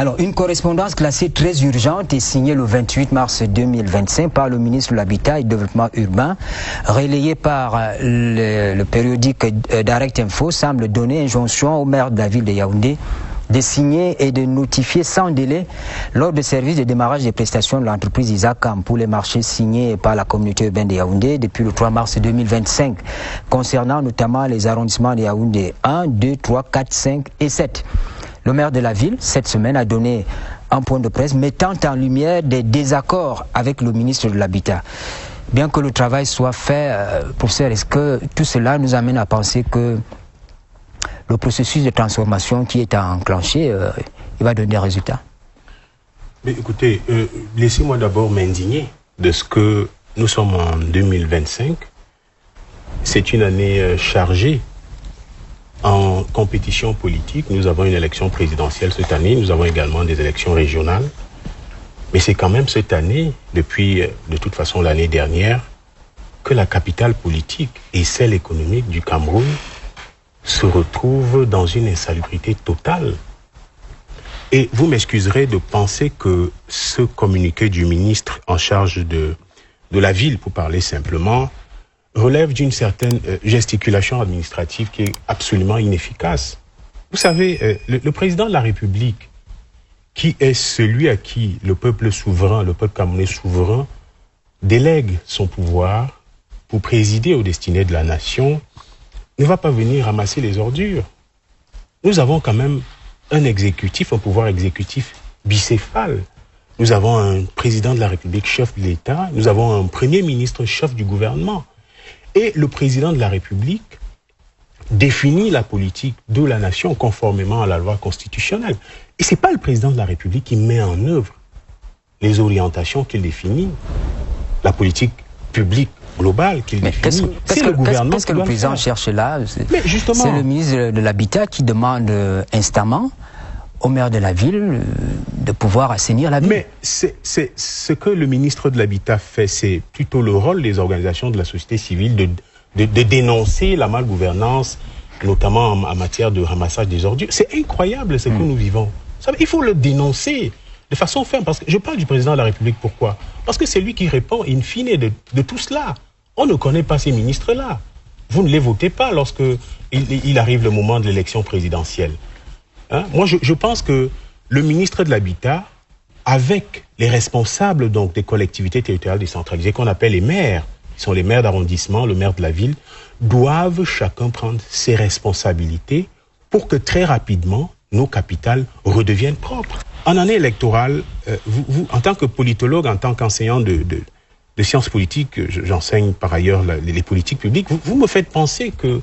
Alors, une correspondance classée très urgente est signée le 28 mars 2025 par le ministre de l'Habitat et du Développement urbain, relayée par le périodique Direct Info, semble donner injonction au maire de la ville de Yaoundé de signer et de notifier sans délai l'ordre de service de démarrage des prestations de l'entreprise Isacam pour les marchés signés par la communauté urbaine de Yaoundé depuis le 3 mars 2025, concernant notamment les arrondissements de Yaoundé 1, 2, 3, 4, 5 et 7. Le maire de la ville, cette semaine, a donné un point de presse mettant en lumière des désaccords avec le ministre de l'Habitat. Bien que le travail soit fait, professeur, est-ce que tout cela nous amène à penser que le processus de transformation qui est enclenché, il va donner des résultats? Mais écoutez, laissez-moi d'abord m'indigner de ce que nous sommes en 2025. C'est une année chargée en compétition politique. Nous avons une élection présidentielle cette année, nous avons également des élections régionales. Mais c'est quand même cette année, depuis de toute façon l'année dernière, que la capitale politique et celle économique du Cameroun se retrouvent dans une insalubrité totale. Et vous m'excuserez de penser que ce communiqué du ministre en charge de la ville, pour parler simplement, relève d'une certaine gesticulation administrative qui est absolument inefficace. Vous savez, le président de la République, qui est celui à qui le peuple souverain, le peuple camerounais souverain, délègue son pouvoir pour présider aux destinées de la nation, ne va pas venir ramasser les ordures. Nous avons quand même un exécutif, un pouvoir exécutif bicéphale. Nous avons un président de la République, chef de l'État. Nous avons un premier ministre, chef du gouvernement. Et le président de la République définit la politique de la nation conformément à la loi constitutionnelle. Et ce n'est pas le président de la République qui met en œuvre les orientations qu'il définit, la politique publique globale qu'il définit. C'est le gouvernement. Qu'est-ce que le président cherche là? Mais justement, c'est le ministre de l'Habitat qui demande instamment au maire de la ville de pouvoir assainir la ville. Mais c'est ce que le ministre de l'Habitat fait, c'est plutôt le rôle des organisations de la société civile de dénoncer la malgouvernance, notamment en matière de ramassage des ordures. C'est incroyable ce que nous vivons. Il faut le dénoncer de façon ferme. Parce que je parle du président de la République, pourquoi? Parce que c'est lui qui répond in fine de tout cela. On ne connaît pas ces ministres-là. Vous ne les votez pas lorsque il arrive le moment de l'élection présidentielle. Hein? Moi, je pense que le ministre de l'Habitat, avec les responsables donc des collectivités territoriales décentralisées, qu'on appelle les maires, qui sont les maires d'arrondissement, le maire de la ville, doivent chacun prendre ses responsabilités pour que très rapidement, nos capitales redeviennent propres. En année électorale, vous, en tant que politologue, en tant qu'enseignant de sciences politiques, j'enseigne par ailleurs les politiques publiques, vous me faites penser que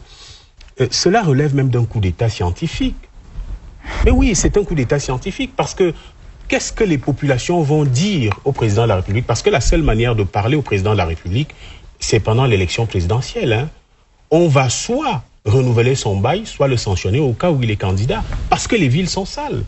cela relève même d'un coup d'État scientifique. Mais oui, c'est un coup d'État scientifique parce que qu'est-ce que les populations vont dire au président de la République? Parce que la seule manière de parler au président de la République, c'est pendant l'élection présidentielle. Hein. On va soit renouveler son bail, soit le sanctionner au cas où il est candidat. Parce que les villes sont sales.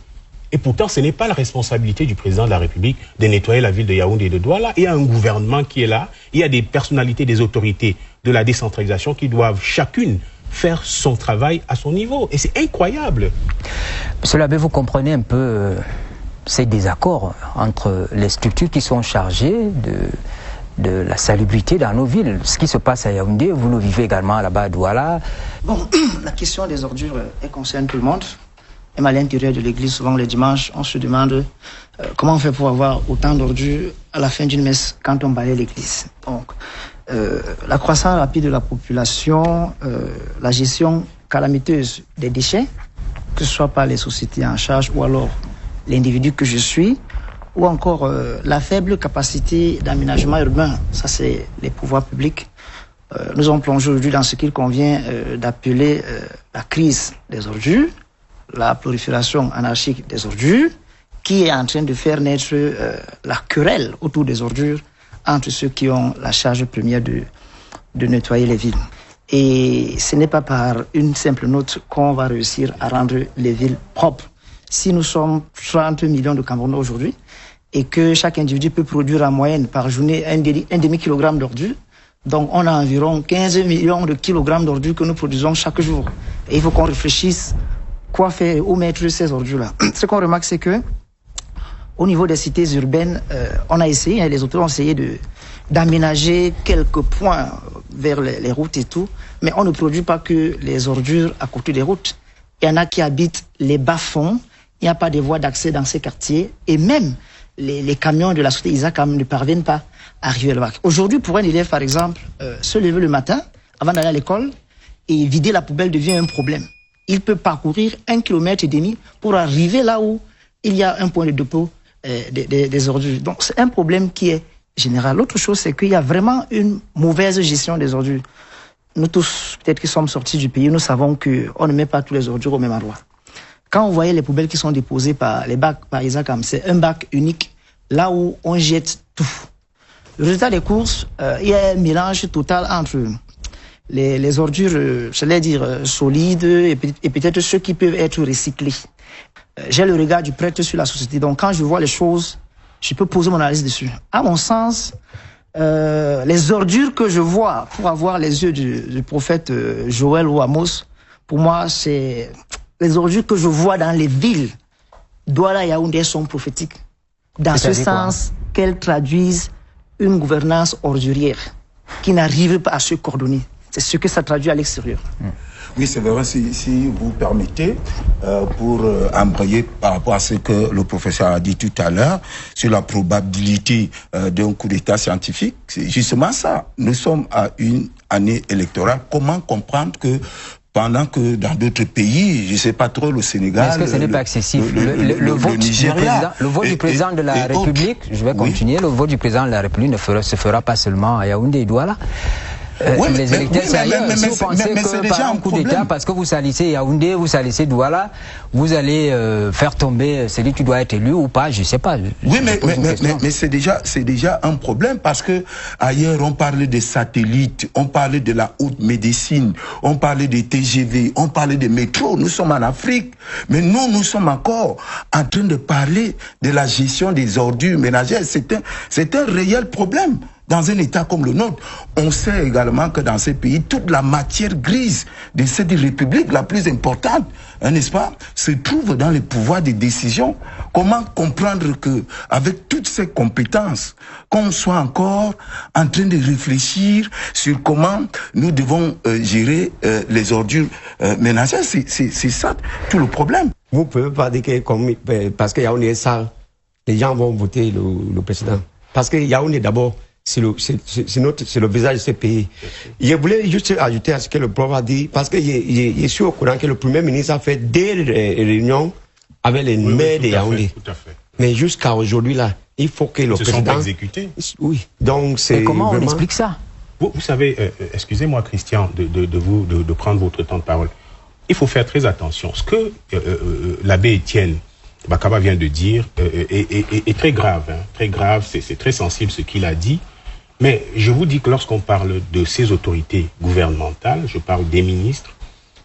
Et pourtant, ce n'est pas la responsabilité du président de la République de nettoyer la ville de Yaoundé et de Douala. Il y a un gouvernement qui est là. Il y a des personnalités, des autorités de la décentralisation qui doivent chacune faire son travail à son niveau. Et c'est incroyable. Monsieur l'abbé, vous comprenez un peu ces désaccords entre les structures qui sont chargées de la salubrité dans nos villes. Ce qui se passe à Yaoundé, vous le vivez également là-bas à Douala. Bon, la question des ordures, elle concerne tout le monde. Même à l'intérieur de l'église, souvent le dimanche, on se demande comment on fait pour avoir autant d'ordures à la fin d'une messe quand on balaye l'église. Donc, la croissance rapide de la population, la gestion calamiteuse des déchets, que ce soit par les sociétés en charge ou alors l'individu que je suis, ou encore la faible capacité d'aménagement urbain, ça c'est les pouvoirs publics. Nous sommes plongés aujourd'hui dans ce qu'il convient d'appeler la crise des ordures, la prolifération anarchique des ordures, qui est en train de faire naître la querelle autour des ordures entre ceux qui ont la charge première de nettoyer les villes. Et ce n'est pas par une simple note qu'on va réussir à rendre les villes propres. Si nous sommes 30 millions de Camerounais aujourd'hui, et que chaque individu peut produire en moyenne par journée un demi-kilogramme d'ordures, donc on a environ 15 millions de kilogrammes d'ordures que nous produisons chaque jour. Et il faut qu'on réfléchisse quoi faire, où mettre ces ordures-là. Ce qu'on remarque, c'est que au niveau des cités urbaines, on a essayé, les autorités ont essayé d'aménager quelques points vers les routes et tout, mais on ne produit pas que les ordures à côté des routes. Il y en a qui habitent les bas-fonds, il n'y a pas de voies d'accès dans ces quartiers, et même les camions de la société Isacam ne parviennent pas à arriver là-bas. Aujourd'hui, pour un élève, par exemple, se lever le matin, avant d'aller à l'école, et vider la poubelle devient un problème. Il peut parcourir 1,5 km pour arriver là où il y a un point de dépôt des ordures. Donc, c'est un problème qui est général. L'autre chose, c'est qu'il y a vraiment une mauvaise gestion des ordures. Nous tous, peut-être qui sommes sortis du pays, nous savons qu'on ne met pas tous les ordures au même endroit. Quand on voyait les poubelles qui sont déposées par les bacs, par Isacam, c'est un bac unique, là où on jette tout. Le résultat des courses, il y a un mélange total entre les ordures, j'allais dire, solides et peut-être ceux qui peuvent être recyclés. J'ai le regard du prêtre sur la société, donc quand je vois les choses, je peux poser mon analyse dessus. À mon sens, les ordures que je vois pour avoir les yeux du prophète Joël ou Amos, pour moi, c'est les ordures que je vois dans les villes. Douala et Yaoundé sont prophétiques. Dans ce sens qu'elles traduisent une gouvernance ordurière qui n'arrive pas à se coordonner. C'est ce que ça traduit à l'extérieur. Oui, c'est vrai, si vous permettez, pour embrayer par rapport à ce que le professeur a dit tout à l'heure, sur la probabilité d'un coup d'État scientifique, c'est justement ça. Nous sommes à une année électorale. Comment comprendre que pendant que dans d'autres pays, je ne sais pas trop, le Sénégal... Mais est-ce que ce n'est pas excessif? Le vote du président de la République, je vais continuer, le vote du président de la République ne se fera pas seulement à Yaoundé et Douala. Les électeurs, c'est ailleurs. Si vous pensez que par un coup d'État, parce que vous salissez Yaoundé, vous salissez Douala, vous allez faire tomber celui qui doit être élu ou pas, je ne sais pas. Oui, mais c'est déjà un problème parce que ailleurs on parlait des satellites, on parlait de la haute médecine, on parlait des TGV, on parlait des métros. Nous sommes en Afrique, mais nous sommes encore en train de parler de la gestion des ordures ménagères. C'est un réel problème. Dans un État comme le nôtre, on sait également que dans ces pays, toute la matière grise de cette république la plus importante, n'est-ce pas, se trouve dans les pouvoirs de décision. Comment comprendre que, avec toutes ces compétences, qu'on soit encore en train de réfléchir sur comment nous devons gérer les ordures ménagères? C'est ça tout le problème. Vous pouvez pas dire que parce que Yaoundé est sale, les gens vont voter le président. Parce que Yaoundé d'abord, c'est le visage de ce pays. Je voulais juste ajouter à ce que le prof a dit, parce que je suis au courant que le Premier ministre a fait des réunions avec les maires de Yaoundé. Mais jusqu'à aujourd'hui, là, il faut que le président... Ils se sont exécutés. Oui, donc c'est... Et comment on explique ça? Vous savez, excusez-moi Christian de prendre votre temps de parole. Il faut faire très attention. Ce que l'abbé Étienne Bakaba vient de dire est très grave. Hein, très grave, c'est très sensible ce qu'il a dit. Mais je vous dis que lorsqu'on parle de ces autorités gouvernementales, je parle des ministres,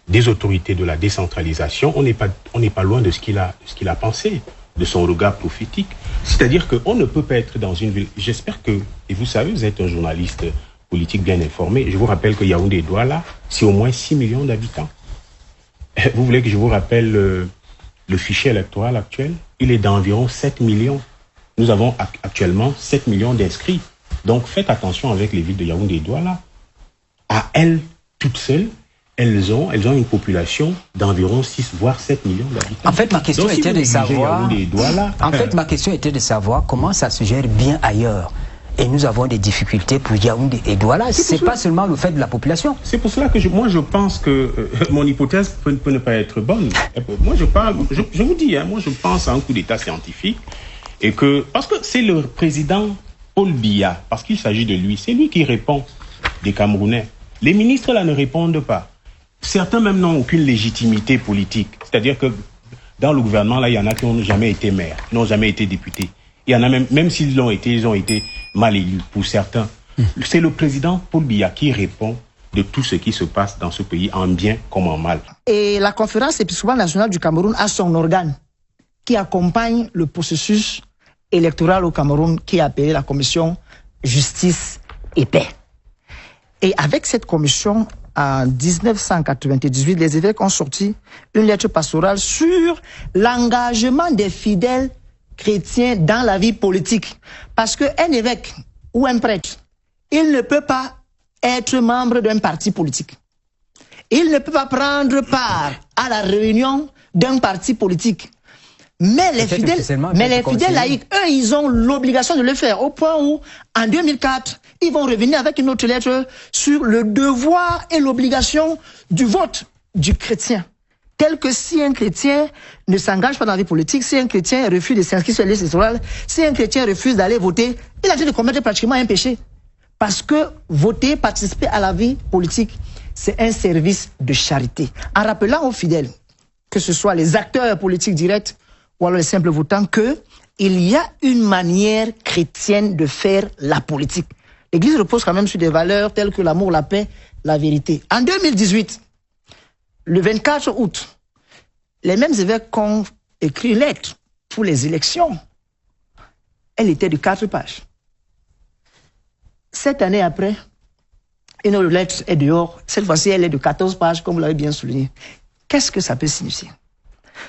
des autorités de la décentralisation, on n'est pas loin de ce qu'il a pensé, de son regard prophétique. C'est-à-dire qu'on ne peut pas être dans une ville. J'espère que, et vous savez, vous êtes un journaliste politique bien informé, je vous rappelle que Yaoundé et Douala, c'est au moins 6 millions d'habitants. Vous voulez que je vous rappelle le fichier électoral actuel? Il est d'environ 7 millions. Nous avons actuellement 7 millions d'inscrits. Donc faites attention avec les villes de Yaoundé et Douala. À elles, toutes seules, elles ont une population d'environ 6 voire 7 millions d'habitants. En fait, ma question était de savoir... ma question était de savoir comment ça se gère bien ailleurs. Et nous avons des difficultés pour Yaoundé et Douala. C'est pas seulement le fait de la population. C'est pour cela que moi je pense que mon hypothèse peut ne pas être bonne. Moi je vous dis, moi je pense à un coup d'État scientifique et que parce que c'est le président Paul Biya, parce qu'il s'agit de lui, c'est lui qui répond des Camerounais. Les ministres là ne répondent pas. Certains même n'ont aucune légitimité politique. C'est-à-dire que dans le gouvernement là, il y en a qui n'ont jamais été maires, n'ont jamais été députés. Il y en a même s'ils l'ont été, ils ont été mal élus pour certains. C'est le président Paul Biya qui répond de tout ce qui se passe dans ce pays, en bien comme en mal. Et la conférence épiscopale nationale du Cameroun a son organe qui accompagne le processus électoral au Cameroun, qui est appelé la commission Justice et Paix. Et avec cette commission, en 1998, les évêques ont sorti une lettre pastorale sur l'engagement des fidèles chrétien dans la vie politique. Parce qu'un évêque ou un prêtre, il ne peut pas être membre d'un parti politique. Il ne peut pas prendre part à la réunion d'un parti politique. Mais les fidèles laïcs, eux, ils ont l'obligation de le faire, au point où, en 2004, ils vont revenir avec une autre lettre sur le devoir et l'obligation du vote du chrétien. Tel que si un chrétien ne s'engage pas dans la vie politique, si un chrétien refuse de s'inscrire sur la liste électorale, si un chrétien refuse d'aller voter, il a dit de commettre pratiquement un péché. Parce que voter, participer à la vie politique, c'est un service de charité. En rappelant aux fidèles, que ce soit les acteurs politiques directs ou alors les simples votants, qu'il y a une manière chrétienne de faire la politique. L'Église repose quand même sur des valeurs telles que l'amour, la paix, la vérité. En 2018, le 24 août, les mêmes évêques ont écrit une lettre pour les élections. Elle était de 4 pages. 7 années après, une autre lettre est dehors. Cette fois-ci, elle est de 14 pages, comme vous l'avez bien souligné. Qu'est-ce que ça peut signifier?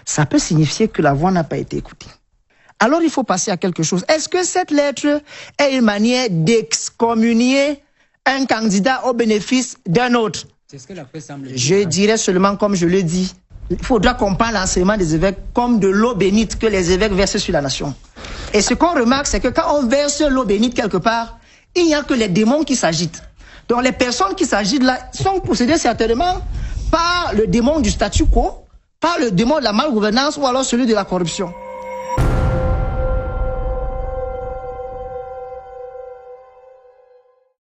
Ça peut signifier que la voix n'a pas été écoutée. Alors, il faut passer à quelque chose. Est-ce que cette lettre est une manière d'excommunier un candidat au bénéfice d'un autre? C'est ce que la paix semble dire. Je dirais seulement, comme je le dis, il faudra qu'on parle l'enseignement des évêques comme de l'eau bénite que les évêques versent sur la nation. Et ce qu'on remarque, c'est que quand on verse l'eau bénite quelque part, il n'y a que les démons qui s'agitent. Donc les personnes qui s'agitent là sont possédées certainement par le démon du statu quo, par le démon de la malgouvernance ou alors celui de la corruption.